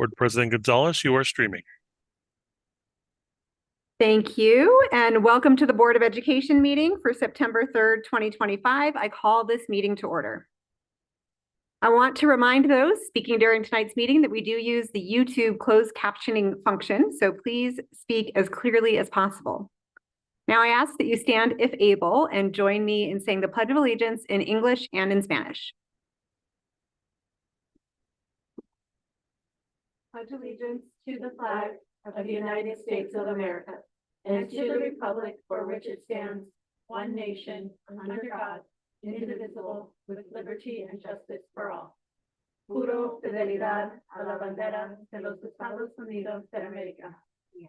Board President Gonzalez, you are streaming. Thank you, and welcome to the Board of Education meeting for September 3rd, 2025. I call this meeting to order. I want to remind those speaking during tonight's meeting that we do use the YouTube closed captioning function, so please speak as clearly as possible. Now I ask that you stand if able and join me in saying the Pledge of Allegiance in English and in Spanish. Pledge allegiance to the flag of the United States of America and to the republic for which it stands, one nation, under God, indivisible, with liberty and justice for all. Juro fidelidad a la bandera de los Estados Unidos de América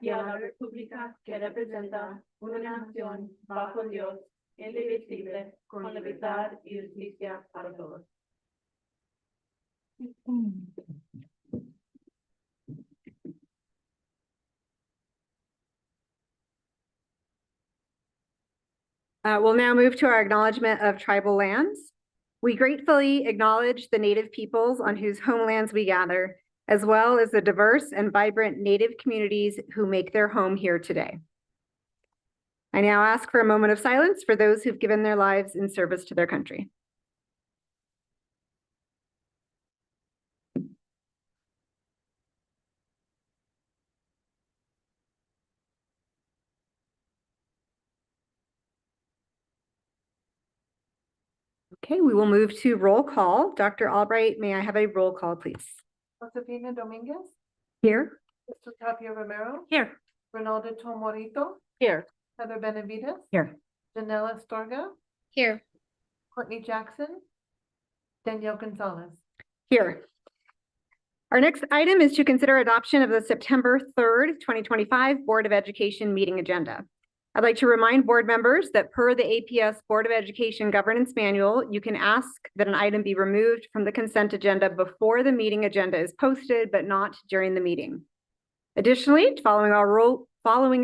y a la república que representa una nación bajo Dios, indivisible, con libertad y justicia para todos. We'll now move to our acknowledgement of tribal lands. We gratefully acknowledge the Native peoples on whose homelands we gather, as well as the diverse and vibrant Native communities who make their home here today. I now ask for a moment of silence for those who've given their lives in service to their country. Okay, we will move to roll call. Dr. Albright, may I have a roll call, please? Josefina Dominguez. Here. Mr. Tapia Romero. Here. Ronaldo Tomorito. Here. Heather Benavides. Here. Janelle Astorga. Here. Courtney Jackson. Danielle Gonzalez. Here. Our next item is to consider adoption of the September 3rd, 2025 Board of Education meeting agenda. I'd like to remind board members that per the APS Board of Education Governance Manual, you can ask that an item be removed from the consent agenda before the meeting agenda is posted, but not during the meeting. Additionally, following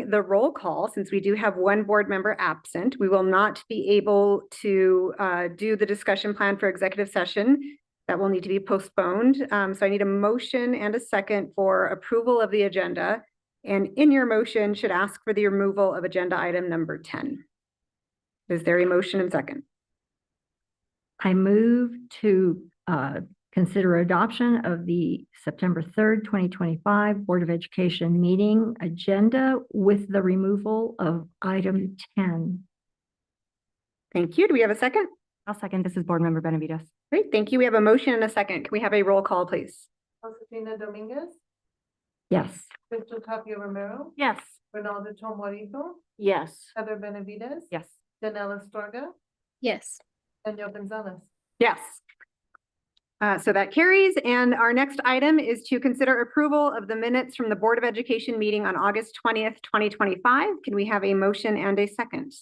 the roll call, since we do have one board member absent, we will not be able to do the discussion plan for executive session. That will need to be postponed. So I need a motion and a second for approval of the agenda. And in your motion should ask for the removal of agenda item number 10. Is there a motion and second? I move to consider adoption of the September 3rd, 2025 Board of Education meeting agenda with the removal of item 10. Thank you. Do we have a second? I'll second. This is Board Member Benavides. Great. Thank you. We have a motion and a second. Can we have a roll call, please? Josefina Dominguez. Yes. Mr. Tapia Romero. Yes. Ronaldo Tomorito. Yes. Heather Benavides. Yes. Janelle Astorga. Yes. Danielle Gonzalez. Yes. So that carries. And our next item is to consider approval of the minutes from the Board of Education meeting on August 20th, 2025. Can we have a motion and a second?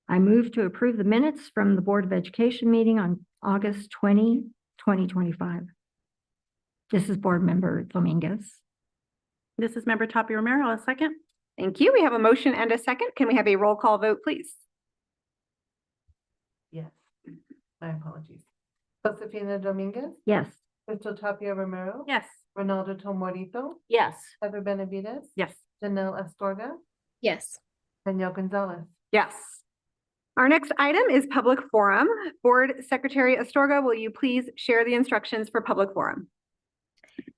I move to approve the minutes from the Board of Education meeting on August 20, 2025. This is Board Member Dominguez. This is Member Tapia Romero. A second. Thank you. We have a motion and a second. Can we have a roll call vote, please? Yes. My apologies. Josefina Dominguez. Yes. Mr. Tapia Romero. Yes. Ronaldo Tomorito. Yes. Heather Benavides. Yes. Janelle Astorga. Yes. Danielle Gonzalez. Yes. Our next item is public forum. Board Secretary Astorga, will you please share the instructions for public forum?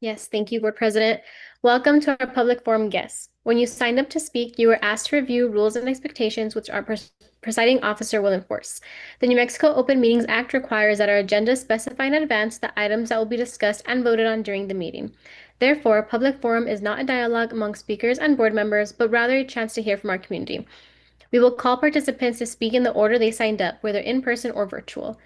Yes, thank you, Board President. Welcome to our public forum guests. When you signed up to speak, you were asked to review rules and expectations which our presiding officer will enforce. The New Mexico Open Meetings Act requires that our agenda specify in advance the items that will be discussed and voted on during the meeting. Therefore, public forum is not a dialogue among speakers and board members, but rather a chance to hear from our community. We will call participants to speak in the order they signed up, whether in person or virtual.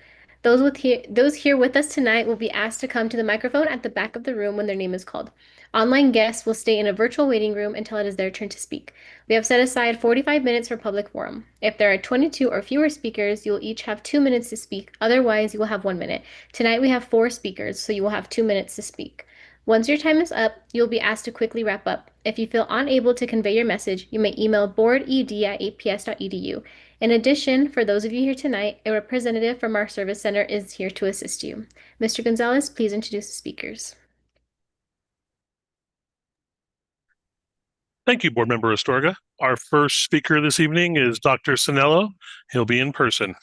Those here with us tonight will be asked to come to the microphone at the back of the room when their name is called. Online guests will stay in a virtual waiting room until it is their turn to speak. We have set aside 45 minutes for public forum. If there are 22 or fewer speakers, you will each have 2 minutes to speak. Otherwise, you will have 1 minute. Tonight we have 4 speakers, so you will have 2 minutes to speak. Once your time is up, you'll be asked to quickly wrap up. If you feel unable to convey your message, you may email boarded@aps.edu. In addition, for those of you here tonight, a representative from our service center is here to assist you. Mr. Gonzalez, please introduce the speakers. Thank you, Board Member Astorga. Our first speaker this evening is Dr. Sinello. He'll be in person.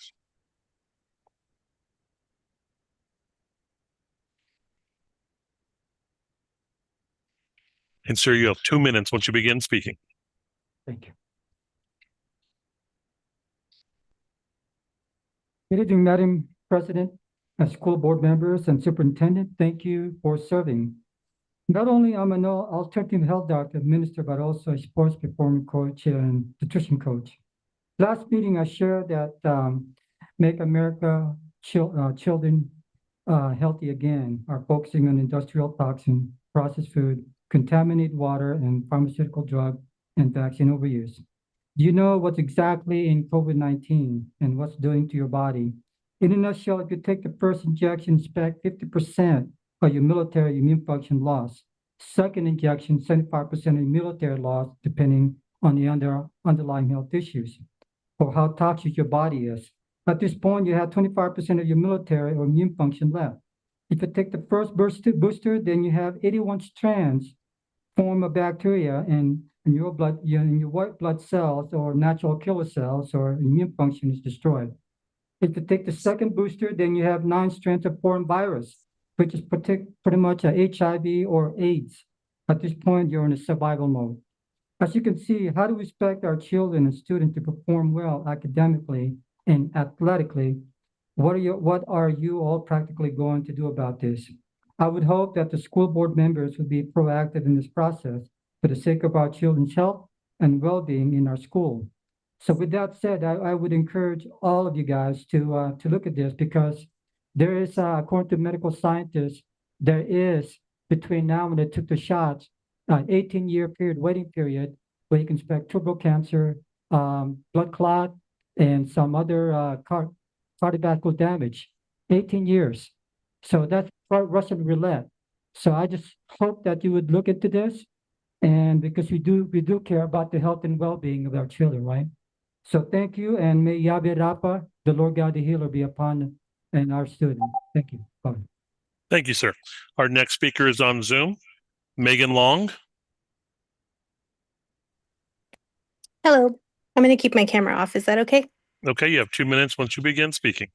And sir, you have 2 minutes once you begin speaking. Thank you. Good evening, Madam President, school board members, and superintendent. Thank you for serving. Not only I'm an alternative health doctor minister, but also a sports performance coach and nutrition coach. Last meeting, I shared that Make America Children Healthy Again are focusing on industrial toxin, processed food, contaminated water, and pharmaceutical drug and vaccine overuse. Do you know what's exactly in COVID-19 and what's doing to your body? In a nutshell, if you take the first injection, expect 50% of your military immune function loss. Second injection, 75% of your military loss, depending on the underlying health issues or how toxic your body is. At this point, you have 25% of your military or immune function left. If you take the first booster, then you have 81 strands form of bacteria in your blood, in your white blood cells or natural killer cells, or immune function is destroyed. If you take the second booster, then you have 9 strands of foreign virus, which is pretty much a HIV or AIDS. At this point, you're in a survival mode. As you can see, how do we expect our children and students to perform well academically and athletically? What are you all practically going to do about this? I would hope that the school board members would be proactive in this process for the sake of our children's health and well-being in our school. So with that said, I would encourage all of you guys to look at this, because there is, according to medical scientists, there is between now and they took the shots, 18-year period, waiting period, where you can expect turbo cancer, blood clot, and some other cardiovascular damage. 18 years. So that's Russian roulette. So I just hope that you would look into this, and because we do care about the health and well-being of our children, right? So thank you, and may Yahweh Rapha, the Lord God the healer, be upon and our students. Thank you. Bye. Thank you, sir. Our next speaker is on Zoom, Megan Long. Hello, I'm going to keep my camera off. Is that okay? Okay, you have 2 minutes once you begin speaking.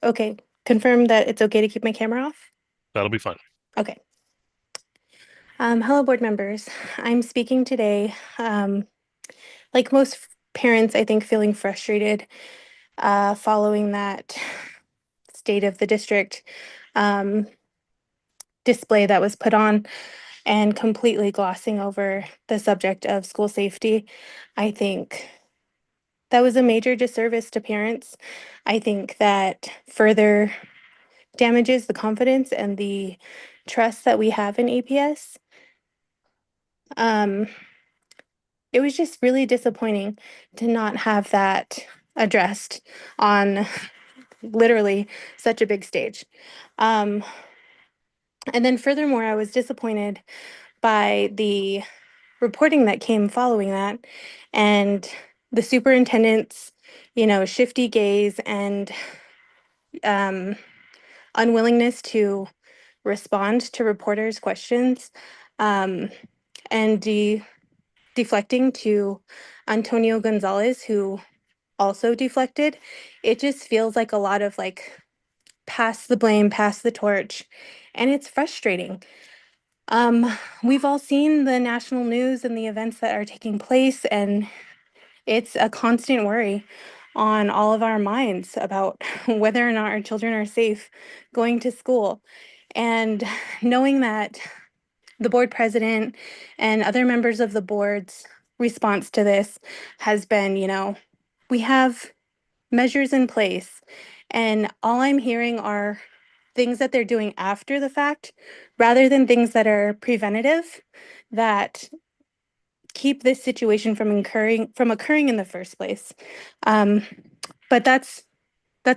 Okay, confirm that it's okay to keep my camera off? That'll be fine. Okay. Hello, board members. I'm speaking today, like most parents, I think, feeling frustrated following that state of the district display that was put on, and completely glossing over the subject of school safety. I think that was a major disservice to parents. I think that further damages the confidence and the trust that we have in APS. It was just really disappointing to not have that addressed on literally such a big stage. And then furthermore, I was disappointed by the reporting that came following that, and the superintendent's, shifty gaze and unwillingness to respond to reporters' questions, and deflecting to Antonio Gonzalez, who also deflected. It just feels like a lot of pass the blame, pass the torch, and it's frustrating. We've all seen the national news and the events that are taking place, and it's a constant worry on all of our minds about whether or not our children are safe going to school. And knowing that the board president and other members of the board's response to this has been, we have measures in place, and all I'm hearing are things that they're doing after the fact rather than things that are preventative, that keep this situation from occurring in the first place. But that's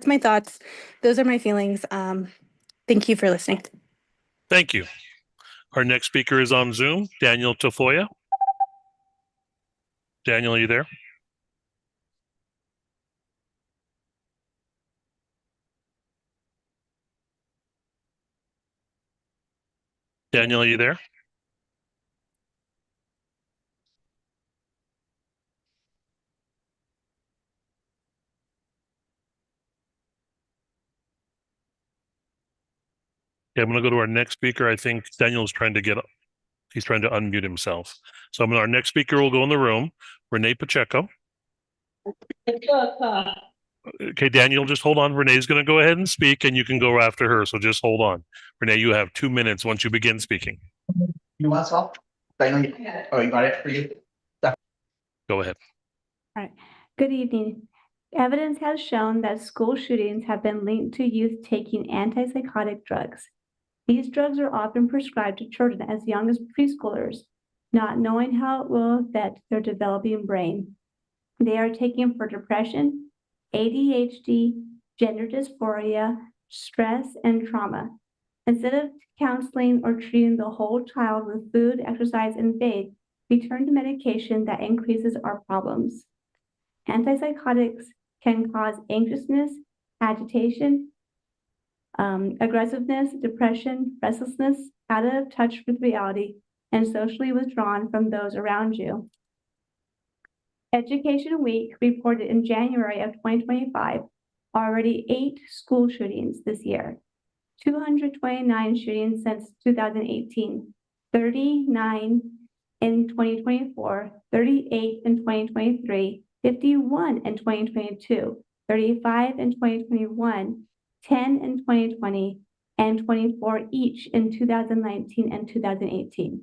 my thoughts. Those are my feelings. Thank you for listening. Thank you. Our next speaker is on Zoom, Daniel Tafoya. Daniel, are you there? Daniel, are you there? Yeah, I'm going to go to our next speaker. I think Daniel's he's trying to unmute himself. So our next speaker will go in the room, Renee Pacheco. Okay, Daniel, just hold on. Renee's going to go ahead and speak, and you can go after her. So just hold on. Renee, you have 2 minutes once you begin speaking. You want salt? I know you. Oh, you got it for you? Go ahead. Good evening. Evidence has shown that school shootings have been linked to youth taking antipsychotic drugs. These drugs are often prescribed to children as young as preschoolers, not knowing how it will affect their developing brain. They are taken for depression, ADHD, gender dysphoria, stress, and trauma. Instead of counseling or treating the whole child with food, exercise, and faith, we turn to medication that increases our problems. Antipsychotics can cause anxiousness, agitation, aggressiveness, depression, restlessness, out of touch with reality, and socially withdrawn from those around you. Education Week reported in January of 2025 already 8 school shootings this year, 229 shootings since 2018, 39 in 2024, 38 in 2023, 51 in 2022, 35 in 2021, 10 in 2020, and 24 each in 2019 and 2018.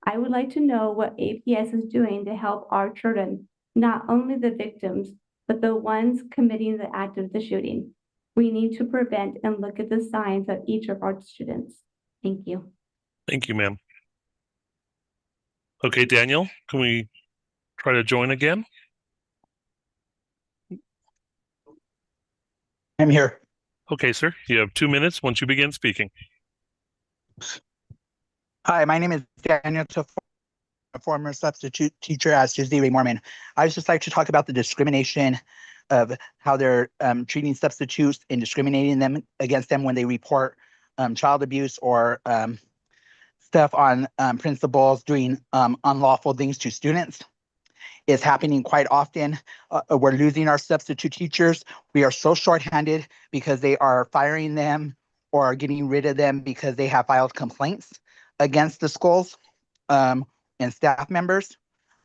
I would like to know what APS is doing to help our children, not only the victims, but the ones committing the act of the shooting. We need to prevent and look at the signs of each of our students. Thank you. Thank you, ma'am. Okay, Daniel, can we try to join again? I'm here. Okay, sir. You have 2 minutes once you begin speaking. Hi, my name is Daniel Tafur, a former substitute teacher at Susie Ray Mormon. I would just like to talk about the discrimination of how they're treating substitutes and discriminating them against them when they report child abuse or stuff on principals doing unlawful things to students. It's happening quite often. We're losing our substitute teachers. We are so shorthanded because they are firing them or getting rid of them because they have filed complaints against the schools and staff members.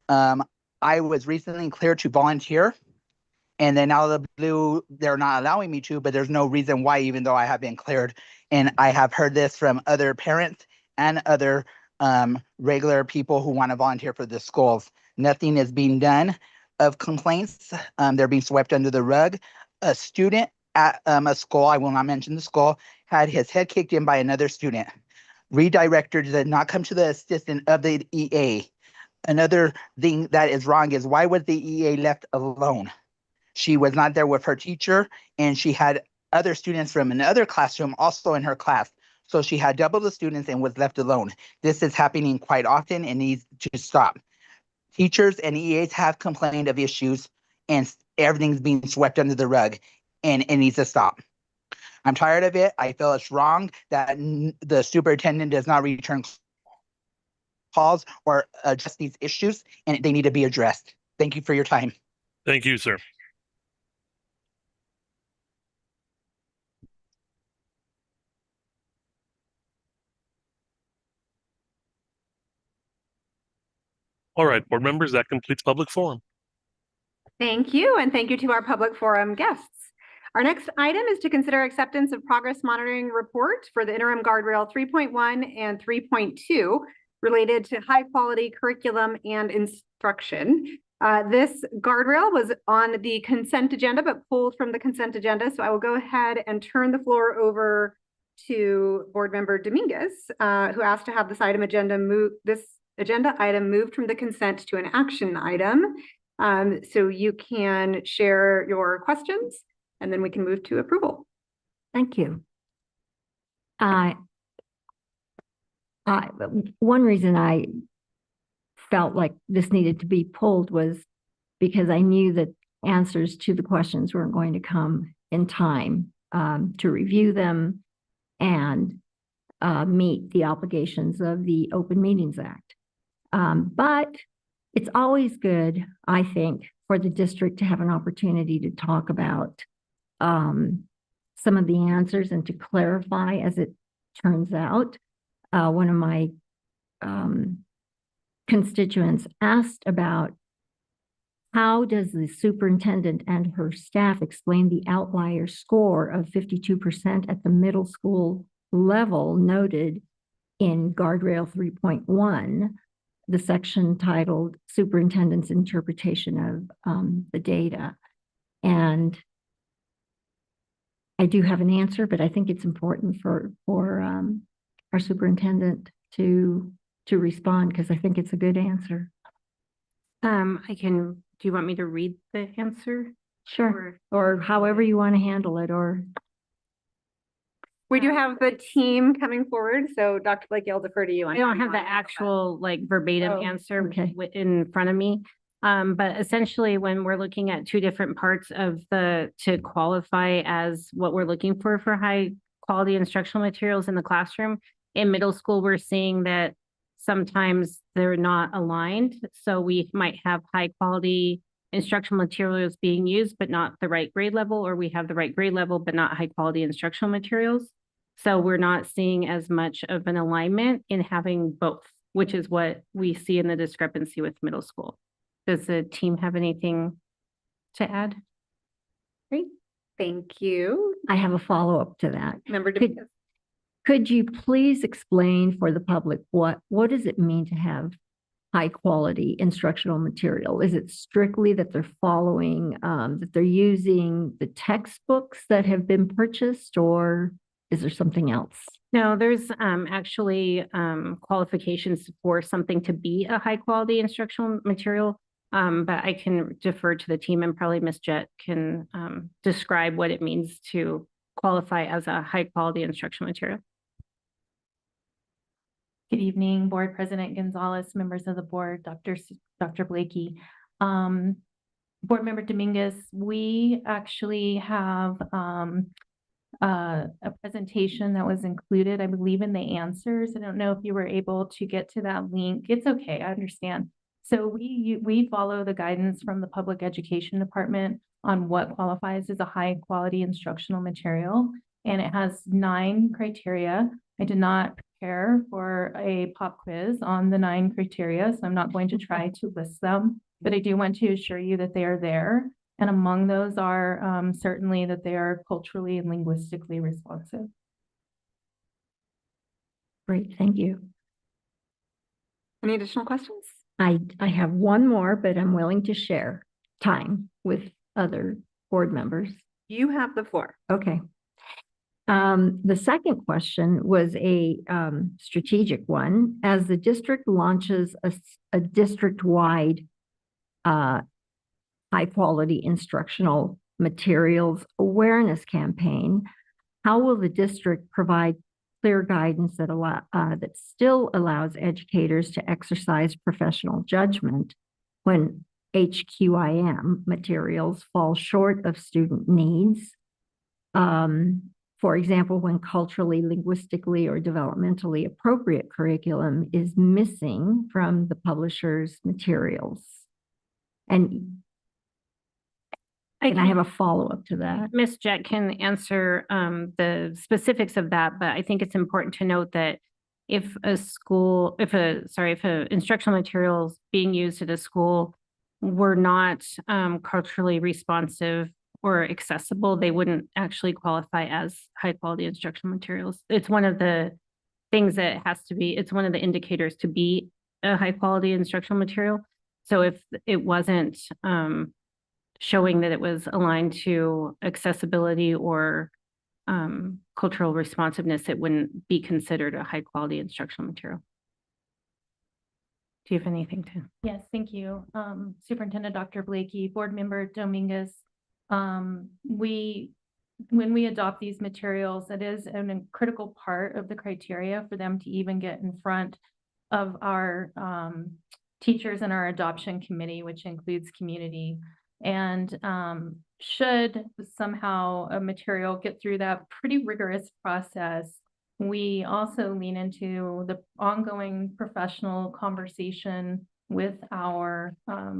I was recently cleared to volunteer, and then out of the blue, they're not allowing me to, but there's no reason why, even though I have been cleared. And I have heard this from other parents and other regular people who want to volunteer for the schools. Nothing is being done of complaints. They're being swept under the rug. A student at a school, I will not mention the school, had his head kicked in by another student. Redirector did not come to the assistance of the EA. Another thing that is wrong is, why was the EA left alone? She was not there with her teacher, and she had other students from another classroom also in her class. So she had double the students and was left alone. This is happening quite often and needs to stop. Teachers and EAs have complained of issues, and everything's being swept under the rug, and it needs to stop. I'm tired of it. I feel it's wrong that the superintendent does not return calls or address these issues, and they need to be addressed. Thank you for your time. Thank you, sir. All right, board members, that completes public forum. Thank you, and thank you to our public forum guests. Our next item is to consider acceptance of progress monitoring report for the interim guardrail 3.1 and 3.2 related to high quality curriculum and instruction. This guardrail was on the consent agenda, but pulled from the consent agenda. So I will go ahead and turn the floor over to Board Member Dominguez, who asked to have this agenda item moved from the consent to an action item. So you can share your questions, and then we can move to approval. Thank you. One reason I felt like this needed to be pulled was because I knew that answers to the questions weren't going to come in time to review them and meet the obligations of the Open Meetings Act. But it's always good, I think, for the district to have an opportunity to talk about some of the answers and to clarify as it turns out. One of my constituents asked about how does the superintendent and her staff explain the outlier score of 52% at the middle school level noted in Guardrail 3.1, the section titled Superintendent's Interpretation of the Data. And I do have an answer, but I think it's important for our superintendent to respond because I think it's a good answer. Do you want me to read the answer? Sure. Or however you want to handle it, or We do have the team coming forward, so Dr. Blakey, I'll defer to you. on I don't how you have the wanna handle that. actual like verbatim Oh, answer okay. in front of me. But essentially, when we're looking at two different parts of to qualify as what we're looking for high quality instructional materials in the classroom, in middle school, we're seeing that sometimes they're not aligned. So we might have high quality instructional materials being used, but not the right grade level, or we have the right grade level, but not high quality instructional materials. So we're not seeing as much of an alignment in having both, which is what we see in the discrepancy with middle school. Does the team have anything to add? Great, thank you. I have a follow-up to that. Member Could- Dominguez. Could you please explain for the public what does it mean to have high quality instructional material? Is it strictly that they're following, that they're using the textbooks that have been purchased, or is there something else? No, there's actually qualifications for something to be a high quality instructional material. But I can defer to the team, and probably Ms. Jett can describe what it means to qualify as a high quality instructional material. Good evening, Board President Gonzalez, members of the board, Dr. Blakey. Board Member Dominguez, we actually have a presentation that was included, I believe, in the answers. I don't know if you were able to get to that link. It's okay, I understand. So we follow the guidance from the Public Education Department on what qualifies as a high quality instructional material. And it has 9 criteria. I did not prepare for a pop quiz on the 9 criteria, so I'm not going to try to list them, but I do want to assure you that they are there. And among those are certainly that they are culturally and linguistically responsive. Great, thank you. Any additional questions? I have one more, but I'm willing to share time with other board members. You have the floor. Okay. The second question was a strategic one. As the district launches a district-wide high-quality instructional materials awareness campaign, how will the district provide clear guidance that still allows educators to exercise professional judgment when HQIM materials fall short of student needs? For example, when culturally, linguistically, or developmentally appropriate curriculum is missing from the publisher's materials. And I have a follow-up to that. Ms. Jett can answer the specifics of that, but I think it's important to note that if instructional materials being used at a school were not culturally responsive or accessible, they wouldn't actually qualify as high quality instructional materials. It's one of the things that has to be, it's one of the indicators to be a high quality instructional material. So if it wasn't showing that it was aligned to accessibility or cultural responsiveness, it wouldn't be considered a high quality instructional material. Do you have anything to? Yes, thank you. Superintendent Dr. Blakey, Board Member Dominguez. When we adopt these materials, it is a critical part of the criteria for them to even get in front of our teachers and our adoption committee, which includes community. And should somehow a material get through that pretty rigorous process, we also lean into the ongoing professional conversation with our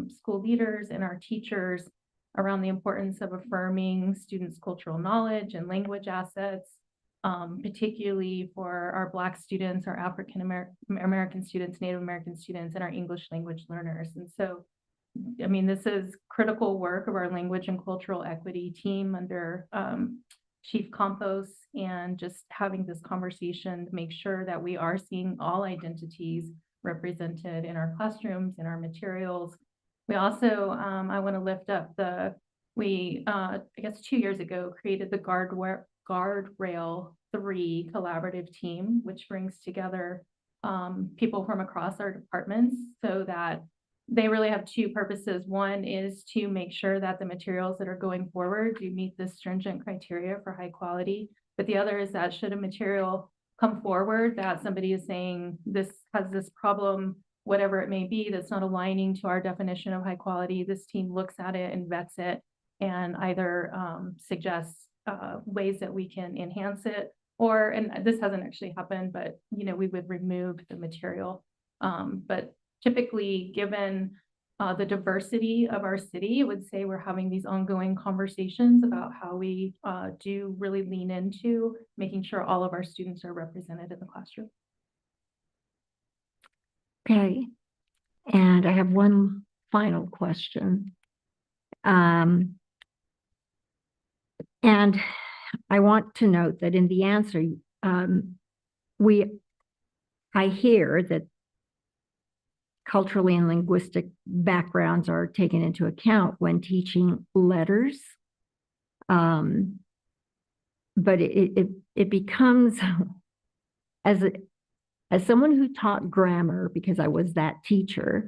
school leaders and our teachers around the importance of affirming students' cultural knowledge and language assets, particularly for our Black students, our African American students, Native American students, and our English language learners. And so, I mean, this is critical work of our language and cultural equity team under Chief Campos, and just having this conversation to make sure that we are seeing all identities represented in our classrooms, in our materials. We also, I want to lift up I guess 2 years ago, created the Guardrail 3 collaborative team, which brings together people from across our departments so that they really have two purposes. One is to make sure that the materials that are going forward do meet the stringent criteria for high quality. But the other is that should a material come forward that somebody is saying this has this problem, whatever it may be, that's not aligning to our definition of high quality, this team looks at it and vets it and either suggests ways that we can enhance it, or, and this hasn't actually happened, but we would remove the material. But typically, given the diversity of our city, I would say we're having these ongoing conversations about how we do really lean into making sure all of our students are represented in the classroom. Okay, and I have one final question. And I want to note that in the answer, I hear that culturally and linguistic backgrounds are taken into account when teaching letters. But it becomes, as someone who taught grammar, because I was that teacher,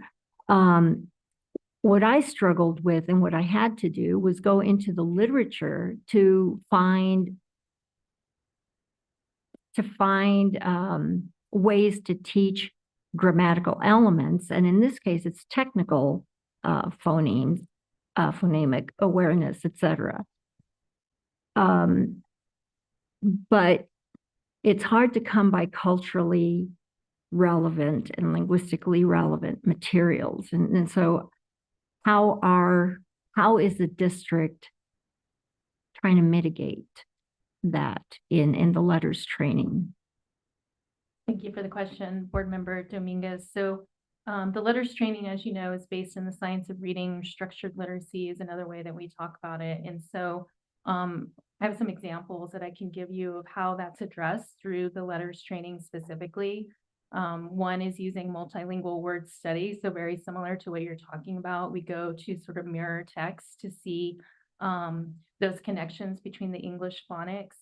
what I struggled with and what I had to do was go into the literature to find ways to teach grammatical elements. And in this case, it's technical phonemes, phonemic awareness, etc. But it's hard to come by culturally relevant and linguistically relevant materials. And so how is the district trying to mitigate that in the letters training? Thank you for the question, Board Member Dominguez. So the letters training, as you know, is based in the science of reading. Structured literacy is another way that we talk about it. And so I have some examples that I can give you of how that's addressed through the letters training specifically. One is using multilingual word study. So very similar to what you're talking about. We go to sort of mirror text to see those connections between the English phonics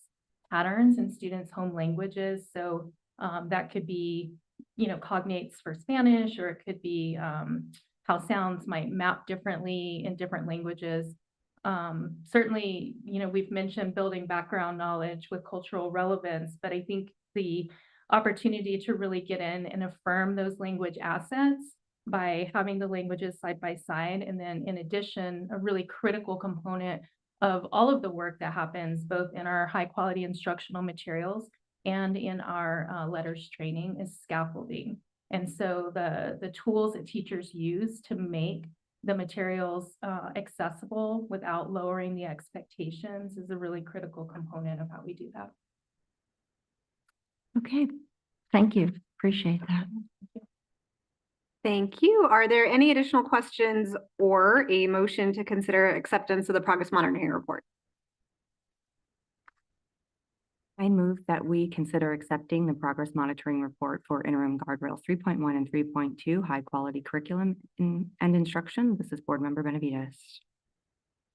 patterns and students' home languages. So that could be, cognates for Spanish, or it could be how sounds might map differently in different languages. Certainly, we've mentioned building background knowledge with cultural relevance, but I think the opportunity to really get in and affirm those language assets by having the languages side by side. And then in addition, a really critical component of all of the work that happens both in our high quality instructional materials and in our letters training is scaffolding. And so the tools that teachers use to make the materials accessible without lowering the expectations is a really critical component of how we do that. Okay, thank you. Appreciate that. Thank you. Are there any additional questions or a motion to consider acceptance of the progress monitoring report? I move that we consider accepting the progress monitoring report for interim guardrails 3.1 and 3.2, high quality curriculum and instruction. This is Board Member Benavides.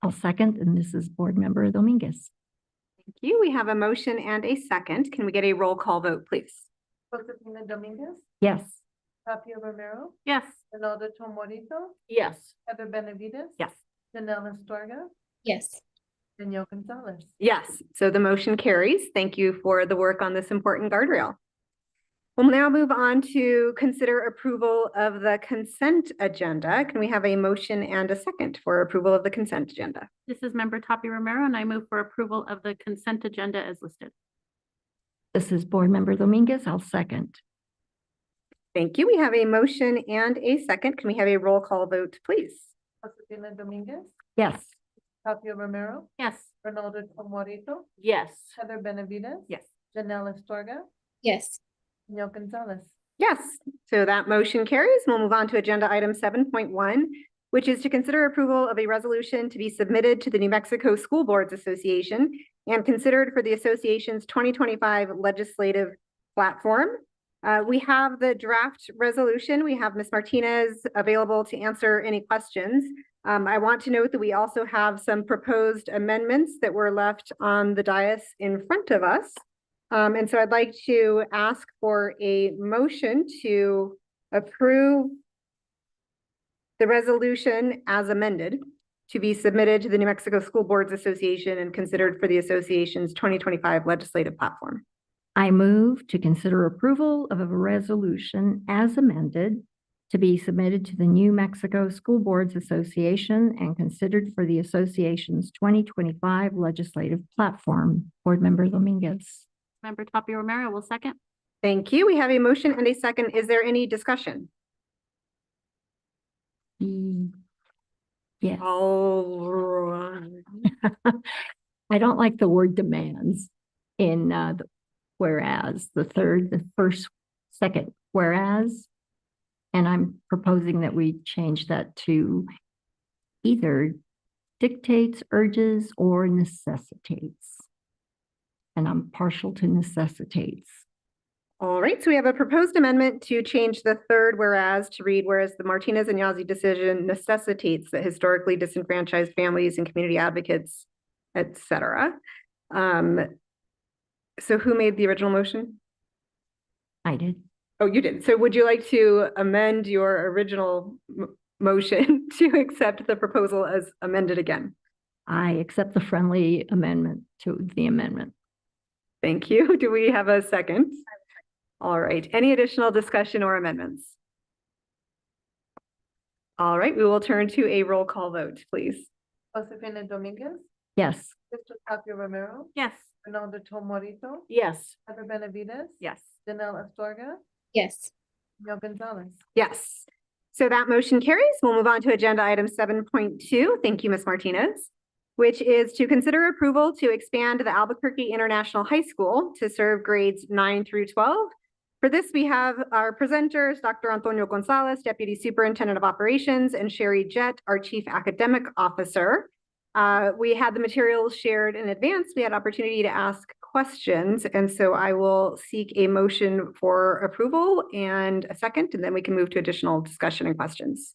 I'll second, and this is Board Member Dominguez. Thank you. We have a motion and a second. Can we get a roll call vote, please? Josefina Dominguez, Yes. Tapia Romero, Yes. Ronaldo Tomorito, Yes. Heather Benavides. Yes. Janelle Astorga, Yes. Danielle Gonzalez. Yes, so the motion carries. Thank you for the work on this important guardrail. We'll now move on to consider approval of the consent agenda. Can we have a motion and a second for approval of the consent agenda? This is Member Tapia Romero, and I move for approval of the consent agenda as listed. This is Board Member Dominguez. I'll second. Thank you. We have a motion and a second. Can we have a roll call vote, please? Josefina Dominguez, Yes. Tapia Romero, Yes. Ronaldo Tomorito, Yes. Heather Benavides. Yes. Janelle Astorga, Yes. Danielle Gonzalez. Yes, so that motion carries. We'll move on to agenda item 7.1, which is to consider approval of a resolution to be submitted to the New Mexico School Boards Association and considered for the association's 2025 legislative platform. We have the draft resolution. We have Ms. Martinez available to answer any questions. I want to note that we also have some proposed amendments that were left on the dais in front of us. And so I'd like to ask for a motion to approve the resolution as amended to be submitted to the New Mexico School Boards Association and considered for the association's 2025 legislative platform. I move to consider approval of a resolution as amended to be submitted to the New Mexico School Boards Association and considered for the association's 2025 legislative platform. Board Member Dominguez. Member Tapia Romero will second. Thank you. We have a motion and a second. Is there any discussion? Yes. All right. I don't like the word demands in the whereas, the first, second whereas. And I'm proposing that we change that to either dictates, urges, or necessitates. And I'm partial to necessitates. All right, so we have a proposed amendment to change the third whereas to read, whereas the Martinez and Yazzie decision necessitates that historically disenfranchised families and community advocates, et cetera. So who made the original motion? I did. Oh, you did. So would you like to amend your original motion to accept the proposal as amended again? I accept the friendly amendment to the amendment. Thank you. Do we have a second? All right. Any additional discussion or amendments? All right, we will turn to a roll call vote, please. Josefina Dominguez, Yes. Mr. Tapia Romero, Yes. Ronaldo Tomorito, Yes. Heather Benavides. Yes. Janelle Astorga, Yes. Danielle Gonzalez. Yes. So that motion carries. We'll move on to agenda item 7.2. Thank you, Ms. Martinez, which is to consider approval to expand the Albuquerque International High School to serve grades 9 through 12. For this, we have our presenters, Dr. Antonio Gonzalez, Deputy Superintendent of Operations, and Sherry Jett, our Chief Academic Officer. We had the materials shared in advance. We had opportunity to ask questions, and so I will seek a motion for approval and a second, and then we can move to additional discussion and questions.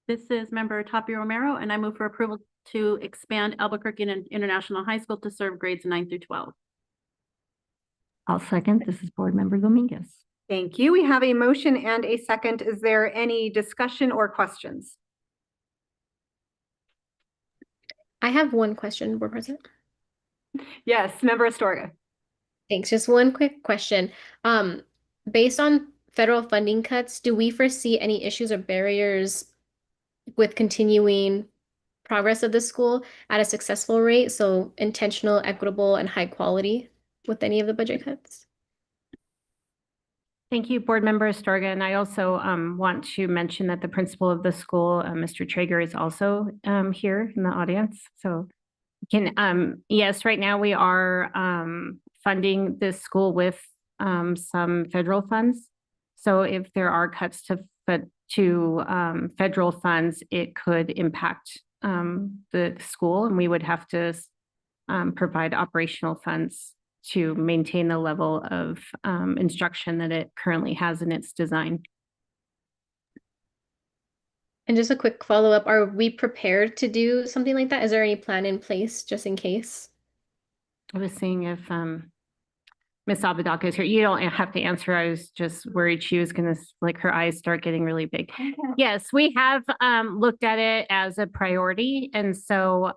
This is Member Tapia Romero, and I move for approval to expand Albuquerque International High School to serve grades 9 through 12. I'll second. This is Board Member Dominguez. Thank you. We have a motion and a second. Is there any discussion or questions? I have one question, Board President. Yes, Member Astorga. Thanks. Just one quick question. Based on federal funding cuts, do we foresee any issues or barriers with continuing progress of the school at a successful rate? So intentional, equitable, and high quality with any of the budget cuts? Thank you, Board Member Astorga. And I also want to mention that the principal of the school, Mr. Traeger, is also here in the audience. So yes, right now we are funding this school with some federal funds. So if there are cuts to federal funds, it could impact the school, and we would have to provide operational funds to maintain the level of instruction that it currently has in its design. And just a quick follow-up, are we prepared to do something like that? Is there any plan in place just in case? I was seeing if Ms. Apodaca is here. You don't have to answer. I was just worried she was going to, like, her eyes start getting really big. Yes, we have looked at it as a priority. And so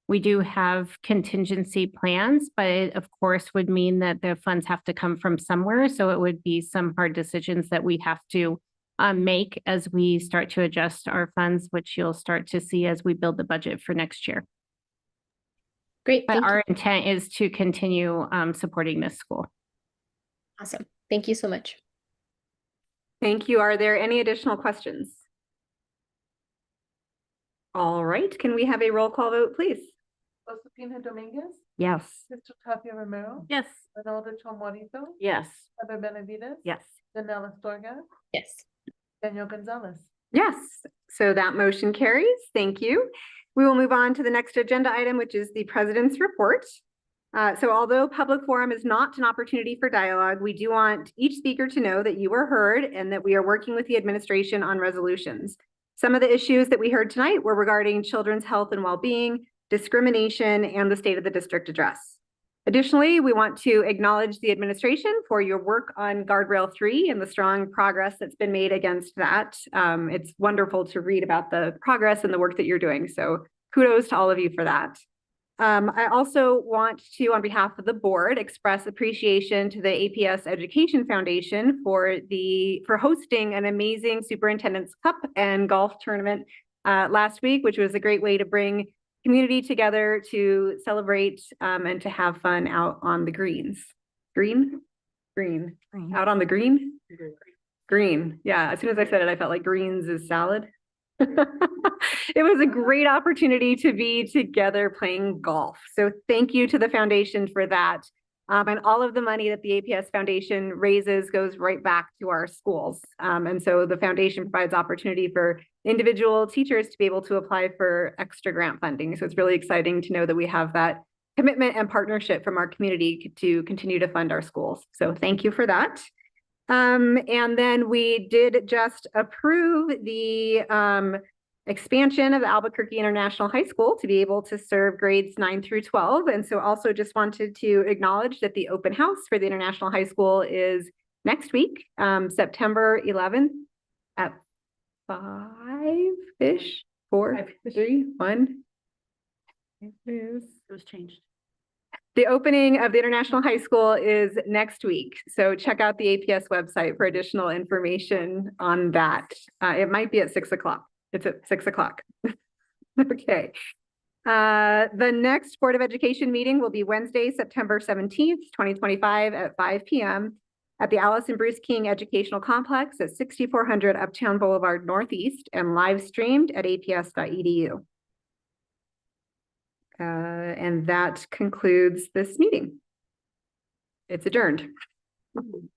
we do have contingency plans, but it, of course, would mean that the funds have to come from somewhere. So it would be some hard decisions that we have to make as we start to adjust our funds, which you'll start to see as we build the budget for next year. Great. But our intent is to continue supporting this school. Awesome. Thank you so much. Thank you. Are there any additional questions? All right. Can we have a roll call vote, please? Josefina Dominguez, Yes. Sister Tapia Romero, Yes. Ronaldo Tomorito, Yes. Heather Benavides. Yes. Danelle Astorga, Yes. Daniel Gonzalez. Yes, so that motion carries. Thank you. We will move on to the next agenda item, which is the president's report. So although public forum is not an opportunity for dialogue, we do want each speaker to know that you were heard and that we are working with the administration on resolutions. Some of the issues that we heard tonight were regarding children's health and well-being, discrimination, and the state of the district address. Additionally, we want to acknowledge the administration for your work on Guardrail 3 and the strong progress that's been made against that. It's wonderful to read about the progress and the work that you're doing. So kudos to all of you for that. I also want to, on behalf of the board, express appreciation to the APS Education Foundation for hosting an amazing Superintendent's Cup and golf tournament last week, which was a great way to bring community together to celebrate and to have fun out on the greens. Green? Green. Out on the green? Green. Yeah, as soon as I said it, I felt like greens is salad. It was a great opportunity to be together playing golf. So thank you to the foundation for that. And all of the money that the APS Foundation raises goes right back to our schools. And so the foundation provides opportunity for individual teachers to be able to apply for extra grant funding. So it's really exciting to know that we have that commitment and partnership from our community to continue to fund our schools. So thank you for that. And then we did just approve the expansion of the Albuquerque International High School to be able to serve grades 9 through 12. And so also just wanted to acknowledge that the open house for the International High School is next week, September 11th at 5-ish, 4, 3, 1. It was changed. The opening of the International High School is next week. So check out the APS website for additional information on that. It might be at 6 o'clock. It's at 6 o'clock. Okay. The next Board of Education meeting will be Wednesday, September 17th, 2025 at 5 p.m. at the Allison Bruce King Educational Complex at 6400 Uptown Boulevard Northeast and live streamed at aps.edu. And that concludes this meeting. It's adjourned. Good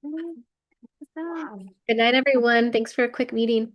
night, everyone. Thanks for a quick meeting.